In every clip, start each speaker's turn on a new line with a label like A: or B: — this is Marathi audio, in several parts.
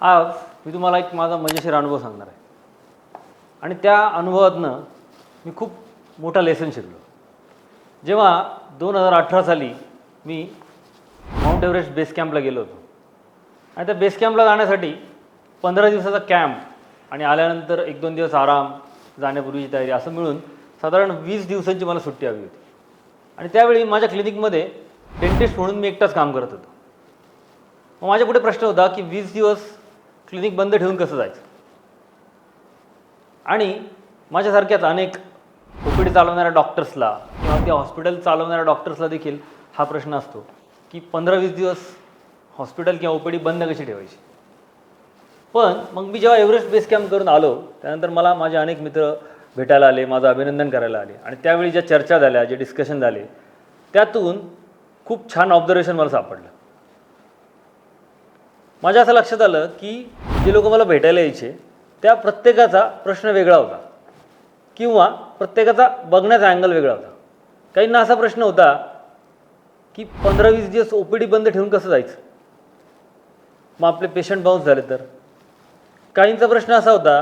A: आज मी तुम्हाला एक माझा मजेशीर अनुभव सांगणार आहे आणि त्या अनुभवातनं मी खूप मोठा लेसन शिकलो. जेव्हा 2018 साली मी माउंट एव्हरेस्ट बेस कॅम्पला गेलो होतो आणि त्या बेस कॅम्पला जाण्यासाठी 15 दिवसाचा कॅम्प आणि आल्यानंतर 1-2 दिवस आराम, जाण्यापूर्वीची तयारी असं मिळून साधारण 20 दिवसांची मला सुट्टी हवी होती. आणि त्यावेळी माझ्या क्लिनिकमध्ये डेंटिस्ट म्हणून मी एकटाच काम करत होतो. मग माझ्या पुढे प्रश्न होता की 20 दिवस क्लिनिक बंद ठेवून कसं जायचं. आणि माझ्यासारख्याच अनेक OPD चालवणाऱ्या डॉक्टर्सला किंवा त्या हॉस्पिटल चालवणाऱ्या डॉक्टर्सला देखील हा प्रश्न असतो की 15-20 दिवस हॉस्पिटल किंवा OPD बंद कशी ठेवायची. पण मग मी जेव्हा एव्हरेस्ट बेस कॅम्प करून आलो त्यानंतर मला माझे अनेक मित्र भेटायला आले, माझं अभिनंदन करायला आले आणि त्यावेळी ज्या चर्चा झाल्या, जे डिस्कशन झाले त्यातून खूप छान ऑब्झर्वेशन मला सापडलं. माझ्या असं लक्षात आलं की जे लोक मला भेटायला यायचे त्या प्रत्येकाचा प्रश्न वेगळा होता किंवा प्रत्येकाचा बघण्याचा अँगल वेगळा होता. काहींना असा प्रश्न होता की 15-20 दिवस OPD बंद ठेवून कसं जायचं, मग आपले पेशंट बाउन्स झाले तर. काहींचा प्रश्न असा होता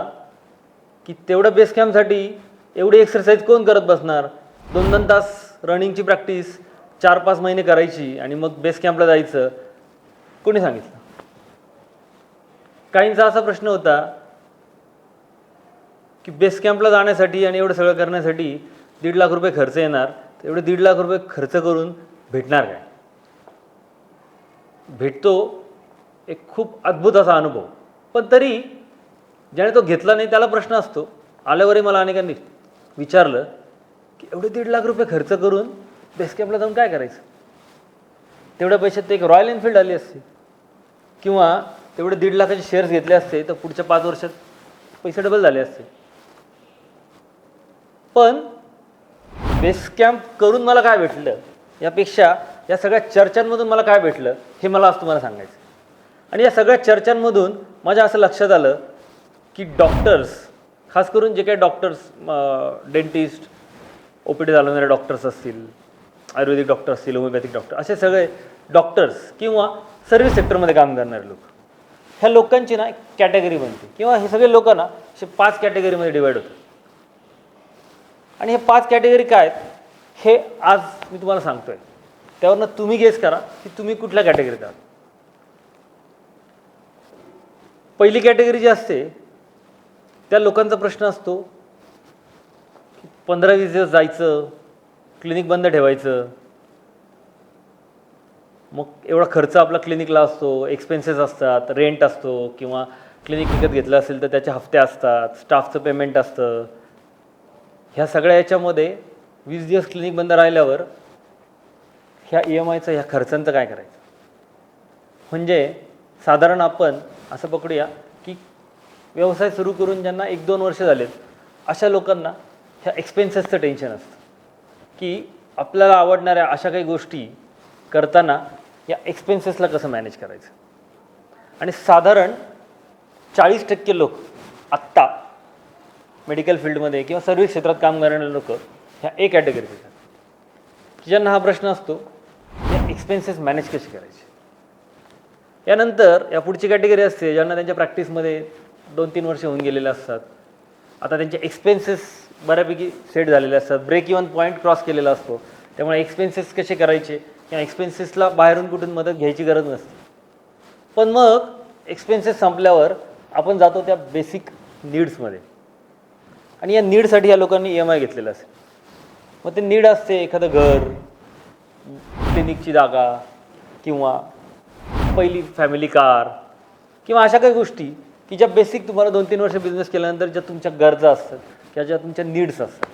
A: की तेवढ्या बेस कॅम्पसाठी एवढी एक्सरसाइज कोण करत बसणार, 2-2 तास रनिंगची प्रॅक्टिस 4-5 महिने करायची आणि मग बेस कॅम्पला जायचं, कोणी सांगितलं. काहींचा असा प्रश्न होता की बेस कॅम्पला जाण्यासाठी आणि एवढं सगळं करण्यासाठी 1.5 लाख रुपये खर्च येणार, तर एवढे 1.5 लाख रुपये खर्च करून भेटणार काय. भेटतो एक खूप अद्भुत असा अनुभव, पण तरी ज्याने तो घेतला नाही त्याला प्रश्न असतो. आल्यावरही मला अनेकांनी विचारलं की एवढे 1.5 लाख रुपये खर्च करून बेस कॅम्पला जाऊन काय करायचं. तेवढ्या पैशात एक रॉयल एनफिल्ड आली असती किंवा तेवढे 1.5 लाखाचे शेअर्स घेतले असते तर पुढच्या 5 वर्षात पैसे डबल झाले असते. पण बेस कॅम्प करून मला काय भेटलं यापेक्षा या सगळ्या चर्चांमधून मला काय भेटलं हे मला आज तुम्हाला सांगायचं. आणि या सगळ्या चर्चांमधून माझ्या असं लक्षात आलं की डॉक्टर्स, खास करून जे काही डॉक्टर्स, डेंटिस्ट, OPD चालवणारे डॉक्टर्स असतील, आयुर्वेदिक डॉक्टर असतील, होमिओपॅथिक डॉक्टर, असे सगळे डॉक्टर्स किंवा सर्व्हिस सेक्टरमध्ये काम करणारे लोक, ह्या लोकांची ना एक कॅटेगरी बनते किंवा हे सगळे लोक ना असे 5 कॅटेगरीमध्ये डिवाईड होतात. आणि हे 5 कॅटेगरी काय आहेत हे आज मी तुम्हाला सांगतो आहे. त्यावरनं तुम्ही गेस करा की तुम्ही कुठल्या कॅटेगरीत आहात. पहिली कॅटेगरी जी असते त्या लोकांचा प्रश्न असतो की 15-20 दिवस जायचं, क्लिनिक बंद ठेवायचं, मग एवढा खर्च आपला क्लिनिकला असतो, एक्सपेन्सेस असतात, रेंट असतो किंवा क्लिनिक विकत घेतलं असेल तर त्याचे हफ्ते असतात, स्टाफचं पेमेंट असतं. ह्या सगळ्या याच्यामध्ये 20 दिवस क्लिनिक बंद राहिल्यावर ह्या EMIचं, ह्या खर्चांचं काय करायचं. म्हणजे साधारण आपण असं पकडूया की व्यवसाय सुरू करून ज्यांना 1-2 वर्ष झालेत अशा लोकांना ह्या एक्सपेन्सेसचं टेन्शन असतं की आपल्याला आवडणाऱ्या अशा काही गोष्टी करताना या एक्सपेन्सेसला कसं मॅनेज करायचं. आणि साधारण 40% लोक आत्ता मेडिकल फील्डमध्ये किंवा सर्व्हिस क्षेत्रात काम करणारे लोक ह्या A कॅटेगरीत येतात की ज्यांना हा प्रश्न असतो या एक्सपेन्सेस मॅनेज कशी करायचे. यानंतर या पुढची कॅटेगरी असते ज्यांना त्यांच्या प्रॅक्टिसमध्ये 2-3 वर्ष होऊन गेलेले असतात. आता त्यांचे एक्सपेन्सेस बऱ्यापैकी सेट झालेले असतात, ब्रेक इव्हन पॉईंट क्रॉस केलेला असतो, त्यामुळे एक्सपेन्सेस कसे करायचे किंवा एक्सपेन्सेसला बाहेरून कुठून मदत घ्यायची गरज नसते. पण मग एक्सपेन्सेस संपल्यावर आपण जातो त्या बेसिक नीड्समध्ये आणि या नीडसाठी या लोकांनी EMI घेतलेलं असेल. मग ते नीड असते एखादं घर, क्लिनिकची जागा किंवा पहिली फॅमिली कार किंवा अशा काही गोष्टी की ज्या बेसिक तुम्हाला 2-3 वर्ष बिझनेस केल्यानंतर ज्या तुमच्या गरजा असतात किंवा ज्या तुमच्या नीड्स असतात.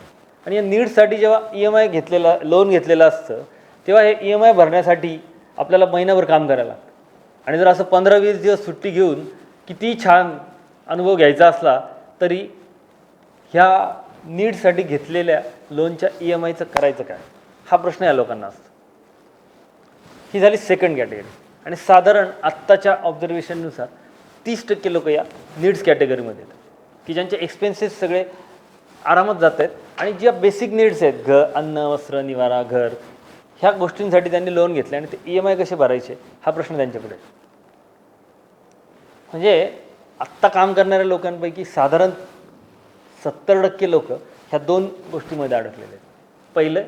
A: आणि या नीड्ससाठी जेव्हा EMI घेतलेला, लोन घेतलेलं असतं तेव्हा हे EMI भरण्यासाठी आपल्याला महिनाभर काम करायला लागतं. आणि जर असं 15-20 दिवस सुट्टी घेऊन किती छान अनुभव घ्यायचा असला तरी ह्या नीड्ससाठी घेतलेल्या लोनच्या EMIचं करायचं काय, हा प्रश्न या लोकांना असतो. ही झाली सेकंड कॅटेगरी. आणि साधारण आत्ताच्या ऑब्झर्वेशननुसार 30% लोक या नीड्स कॅटेगरीमध्ये येतात की ज्यांचे एक्सपेन्सेस सगळे आरामात जात आहेत आणि ज्या बेसिक नीड्स आहेत, अन्न, वस्त्र, निवारा, घर, ह्या गोष्टींसाठी त्यांनी लोन घेतले आणि ते EMI कसे भरायचे हा प्रश्न त्यांच्याकडे. म्हणजे आत्ता काम करणाऱ्या लोकांपैकी साधारण 70% लोक ह्या दोन गोष्टीमध्ये अडकलेले आहेत. पहिलं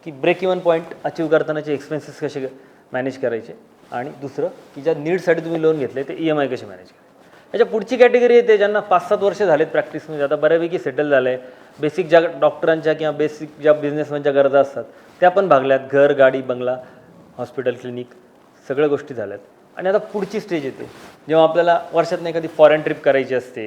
A: की ब्रेक इवन पॉईंट अचीव करतानाचे एक्सपेन्सेस कसे मॅनेज करायचे, आणि दुसरं की ज्या नीडसाठी तुम्ही लोन घेतले ते EMI कसे मॅनेज करायचे. याच्या पुढची कॅटेगरी येते ज्यांना 5-7 वर्ष झालेत प्रॅक्टिसमध्ये, आता बऱ्यापैकी सेटल झालं आहे, बेसिक ज्या डॉक्टरांच्या किंवा बेसिक ज्या बिझनेसमॅनच्या गरजा असतात त्या पण भागल्यात, घर, गाडी, बंगला, हॉस्पिटल, क्लिनिक, सगळ्या गोष्टी झाल्यात. आणि आता पुढची स्टेज येते जेव्हा आपल्याला वर्षातून एखादी फॉरेन ट्रिप करायची असते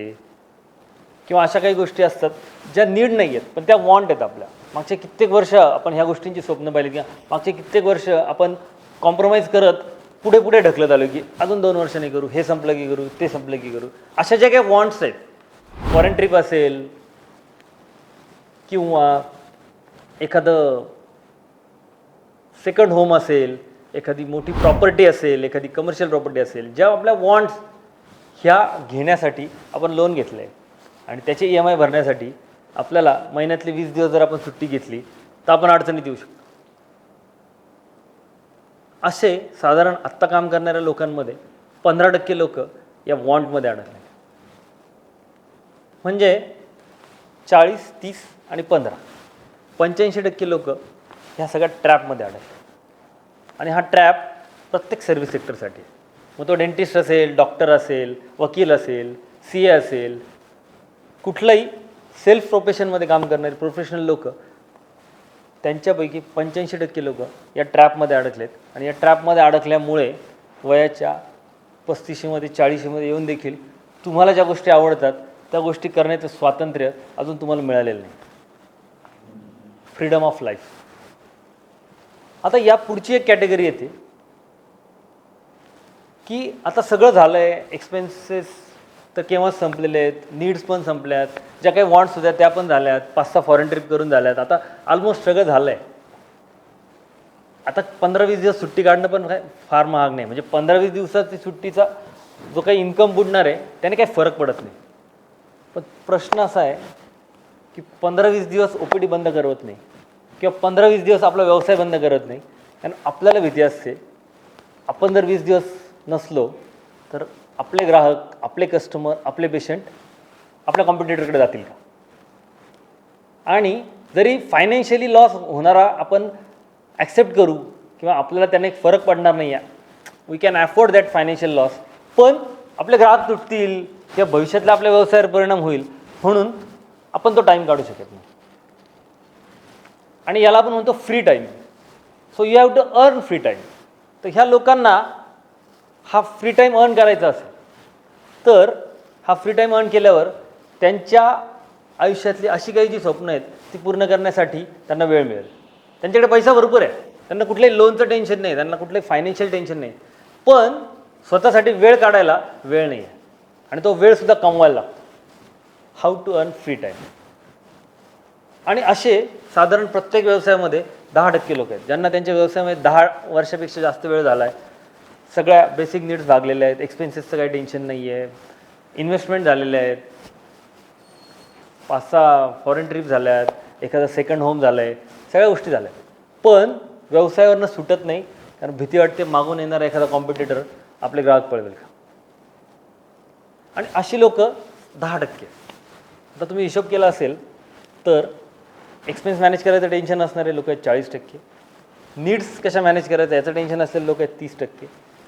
A: किंवा अशा काही गोष्टी असतात ज्या नीड नाही आहेत पण त्या वॉन्ट आहेत. आपल्या मागचे कित्येक वर्ष आपण ह्या गोष्टींची स्वप्न पाहिली किंवा मागचे कित्येक वर्ष आपण कॉम्प्रोमाइज करत पुढे पुढे ढकलत आलो की अजून 2 वर्षांनी करू, हे संपलं की करू, ते संपलं की करू. अशा ज्या काही वॉन्ट्स आहेत, फॉरेन ट्रिप असेल किंवा एखादं सेकंड होम असेल, एखादी मोठी प्रॉपर्टी असेल, एखादी कमर्शियल प्रॉपर्टी असेल, ज्या आपल्या वॉन्ट्स ह्या घेण्यासाठी आपण लोन घेतलं आहे आणि त्याचे EMI भरण्यासाठी आपल्याला महिन्यातले 20 दिवस जर आपण सुट्टी घेतली तर आपण अडचणीत येऊ शकतो. असे साधारण आत्ता काम करणाऱ्या लोकांमध्ये 15% लोक या वॉन्टमध्ये अडकले. म्हणजे 40, 30 आणि 15, 85% लोक ह्या सगळ्या ट्रॅपमध्ये अडकले. आणि हा ट्रॅप प्रत्येक सर्व्हिस सेक्टरसाठी, मग तो डेंटिस्ट असेल, डॉक्टर असेल, वकील असेल, CA असेल, कुठलंही सेल्फ प्रोफेशनमध्ये काम करणारे प्रोफेशनल लोक, त्यांच्यापैकी 85% लोक या ट्रॅपमध्ये अडकलेत. आणि या ट्रॅपमध्ये अडकल्यामुळे वयाच्या 35मध्ये 40मध्ये येऊन देखील तुम्हाला ज्या गोष्टी आवडतात त्या गोष्टी करण्याचं स्वातंत्र्य अजून तुम्हाला मिळालेलं नाही. Freedom of life. आता या पुढची एक कॅटेगरी येते की आता सगळं झालं आहे, एक्सपेन्सेस तर केव्हाच संपलेले आहेत, नीड्स पण संपल्यात, ज्या काही वॉन्ट्स होत्या त्या पण झाल्यात, 5-6 फॉरेन ट्रिप करून झाल्यात, आता ऑलमोस्ट सगळं झालं आहे. आता 15-20 दिवस सुट्टी काढणं पण काय फार महाग नाही. म्हणजे 15-20 दिवसाची सुट्टीचा जो काही इन्कम बुडणार आहे त्याने काही फरक पडत नाही. पण प्रश्न असा आहे की 15-20 दिवस OPD बंद करत नाही किंवा 15-20 दिवस आपला व्यवसाय बंद करत नाही. कारण आपल्याला भीती असते आपण जर 20 दिवस नसलो तर आपले ग्राहक, आपले कस्टमर, आपले पेशंट आपल्या कॉम्पिटिटरकडे जातील का. आणि जरी फायनान्शियली लॉस होणारा आपण ॲक्सेप्ट करू किंवा आपल्याला त्याने एक फरक पडणार नाही आहे, we can afford that financial loss, पण आपले ग्राहक तुटतील किंवा भविष्यातल्या आपल्या व्यवसायावर परिणाम होईल म्हणून आपण तो टाईम काढू शकत नाही. आणि याला आपण म्हणतो free time. So you have to earn free time. तर ह्या लोकांना हा फ्री टाईम अर्न करायचा असेल तर हा फ्री टाईम अर्न केल्यावर त्यांच्या आयुष्यातली अशी काही जी स्वप्न आहेत ती पूर्ण करण्यासाठी त्यांना वेळ मिळेल. त्यांच्याकडे पैसा भरपूर आहे, त्यांना कुठल्याही लोनचं टेन्शन नाही, त्यांना कुठलंही फायनान्शियल टेन्शन नाही, पण स्वतःसाठी वेळ काढायला वेळ नाही आहे आणि तो वेळसुद्धा कमवायला लागतो. How to earn free time. आणि असे साधारण प्रत्येक व्यवसायामध्ये 10% लोक आहेत ज्यांना त्यांच्या व्यवसायामध्ये 10 वर्षापेक्षा जास्त वेळ झाला आहे. सगळ्या बेसिक नीड्स भागलेल्या आहेत, एक्सपेन्सेसचं काही टेन्शन नाही आहे, इन्व्हेस्टमेंट झालेले आहेत, 5-6 फॉरेन ट्रिप झाल्या आहेत, एखादं सेकंड होम झालं आहे, सगळ्या गोष्टी झाल्या. पण व्यवसायावरनं सुटत नाही कारण भीती वाटते मागून येणारा एखादा कॉम्पिटिटर आपले ग्राहक पळवेल का. आणि अशी लोक 10%. आता तुम्ही हिशोब केला असेल तर एक्सपेन्स मॅनेज करायचं टेन्शन असणारे लोक आहेत 40%, नीड्स कशा मॅनेज करायचं याचं टेन्शन असलेले लोक आहेत 30%,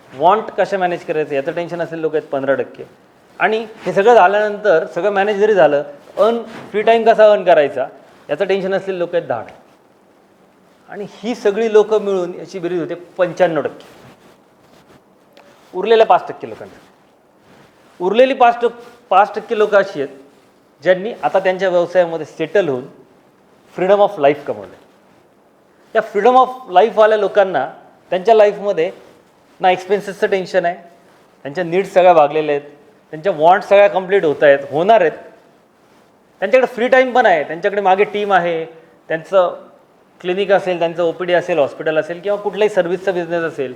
A: वॉन्ट कशा मॅनेज करायचं याचं टेन्शन असलेले लोक आहेत 15%. आणि हे सगळं झाल्यानंतर सगळं मॅनेज जरी झालं, फ्री टाईम कसा अर्न करायचा याचं टेन्शन असलेले लोक आहेत 10%. आणि ही सगळी लोक मिळून याची बेरीज होते 95%. उरलेल्या 5% लोकांना, उरलेली 5% लोक अशी आहेत ज्यांनी आता त्यांच्या व्यवसायामध्ये सेटल होऊन फ्रीडम ऑफ लाईफ कमवलं. या फ्रीडम ऑफ लाईफवाल्या लोकांना त्यांच्या लाईफमध्ये ना एक्सपेन्सेसचं टेन्शन आहे, त्यांच्या नीड्स सगळ्या भागलेल्या आहेत, त्यांच्या वॉन्ट सगळ्या कंप्लीट होणार आहेत, त्यांच्याकडे फ्री टाईम पण आहे, त्यांच्याकडे मागे टीम आहे, त्यांचं क्लिनिक असेल, त्यांचं OPD असेल, हॉस्पिटल असेल किंवा कुठलाही सर्व्हिसचा बिझनेस असेल,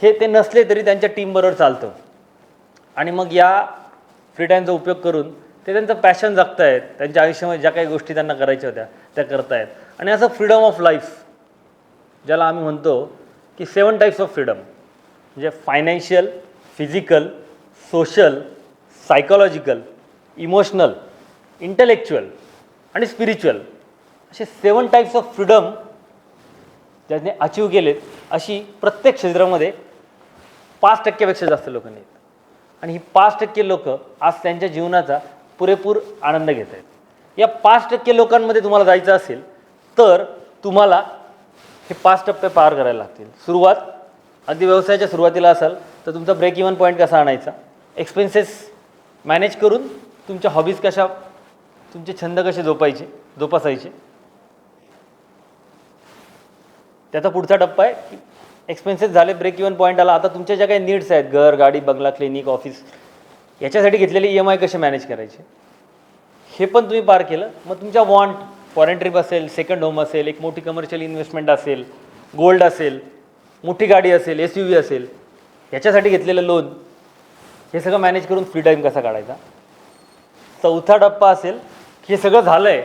A: हे ते नसले तरी त्यांच्या टीमबरोबर चालतं. आणि मग या फ्री टाईमचा उपयोग करून ते त्यांचं पॅशन जगत आहेत, त्यांच्या आयुष्यामध्ये ज्या काही गोष्टी त्यांना करायच्या होत्या त्या करतायत. आणि असं फ्रीडम ऑफ लाईफ ज्याला आम्ही म्हणतो की 7 टाईप्स ऑफ फ्रीडम, म्हणजे financial, physical, social, psychological, emotional, intellectual आणि स्पिरिच्युअल असे 7 टाईप्स ऑफ फ्रीडम ज्याने अचीव केलेत, अशी प्रत्येक क्षेत्रामध्ये 5% जास्त लोकांनी आहेत. आणि ही 5% लोक आज त्यांच्या जीवनाचा पुरेपूर आनंद घेत आहेत. या 5% लोकांमध्ये तुम्हाला जायचं असेल तर तुम्हाला हे 5 टप्पे पार करायला लागतील. सुरुवात अगदी व्यवसायाच्या सुरुवातीला असाल तर तुमचा ब्रेक इव्हन पॉईंट कसा आणायचा, एक्सपेन्सेस मॅनेज करून तुमच्या हॉबीज कशा, तुमचे छंद कसे जोपासायचे. त्याचा पुढचा टप्पा आहे की एक्सपेन्सेस झाले, ब्रेक इव्हन पॉईंट आला, आता तुमच्या ज्या काही नीड्स आहेत, घर, गाडी, बंगला, क्लिनिक, ऑफिस, याच्यासाठी घेतलेले EMI कसे मॅनेज करायचे हे पण तुम्ही पार केलं. मग तुमच्या वॉन्ट, फॉरेन ट्रिप असेल, सेकंड होम असेल, एक मोठी कमर्शियल इन्व्हेस्टमेंट असेल, गोल्ड असेल, मोठी गाडी असेल, SUV असेल, याच्यासाठी घेतलेलं लोन, हे सगळं मॅनेज करून फ्री टाईम कसा काढायचा. चौथा टप्पा असेल की हे सगळं झालं आहे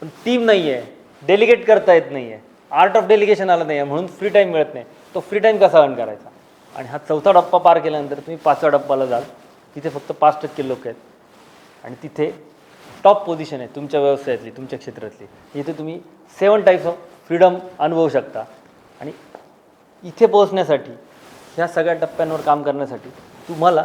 A: पण टीम नाही आहे, डेलिगेट करता येत नाही आहे, आर्ट ऑफ डेलिगेशन आलं नाही आहे, म्हणून फ्री टाईम मिळत नाही. तो फ्री टाईम कसा अर्न करायचा. आणि हा चौथा टप्पा पार केल्यानंतर तुम्ही 5व्या टप्प्याला जाल, तिथे फक्त 5% लोक आहेत आणि तिथे टॉप पोझिशन आहे तुमच्या व्यवसायातली, तुमच्या क्षेत्रातली. इथे तुम्ही 7 टाईप्स ऑफ फ्रीडम अनुभवू शकता. आणि इथे पोहोचण्यासाठी, ह्या सगळ्या टप्प्यांवर काम करण्यासाठी तुम्हाला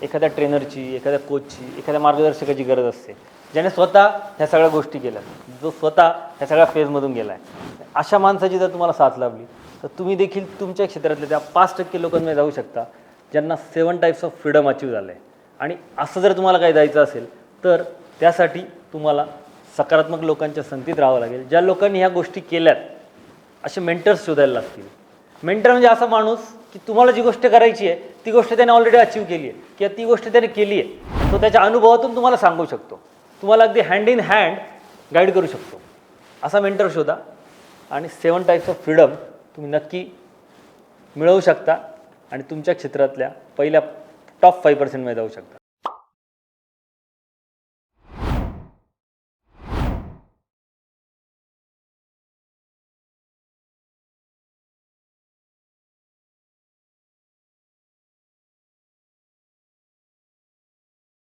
A: एखाद्या ट्रेनरची, एखाद्या कोचची, एखाद्या मार्गदर्शकाची गरज असते, ज्याने स्वतः ह्या सगळ्या गोष्टी केल्या, जो स्वतः ह्या सगळ्या फेजमधून गेला आहे. अशा माणसाची जर तुम्हाला साथ लाभली तर तुम्ही देखील तुमच्या क्षेत्रातल्या त्या 5% लोकांमध्ये जाऊ शकता ज्यांना 7 टाईप्स ऑफ फ्रीडम अचीव झालं आहे. आणि असं जर तुम्हाला काही जायचं असेल तर त्यासाठी तुम्हाला सकारात्मक लोकांच्या संगतीत राहावं लागेल. ज्या लोकांनी ह्या गोष्टी केल्यात असे मेंटर्स शोधायला लागतील. मेंटर म्हणजे असा माणूस की तुम्हाला जी गोष्ट करायची आहे ती गोष्ट त्याने ऑलरेडी अचीव केली आहे किंवा ती गोष्ट त्याने केली आहे, तो त्याच्या अनुभवातून तुम्हाला सांगू शकतो, तुम्हाला अगदी हँड इन हँड गाईड करू शकतो. असा मेंटर शोधा आणि 7 टाईप्स ऑफ फ्रीडम तुम्ही नक्की मिळवू शकता आणि तुमच्या क्षेत्रातल्या पहिल्या टॉप 5% मध्ये जाऊ शकता.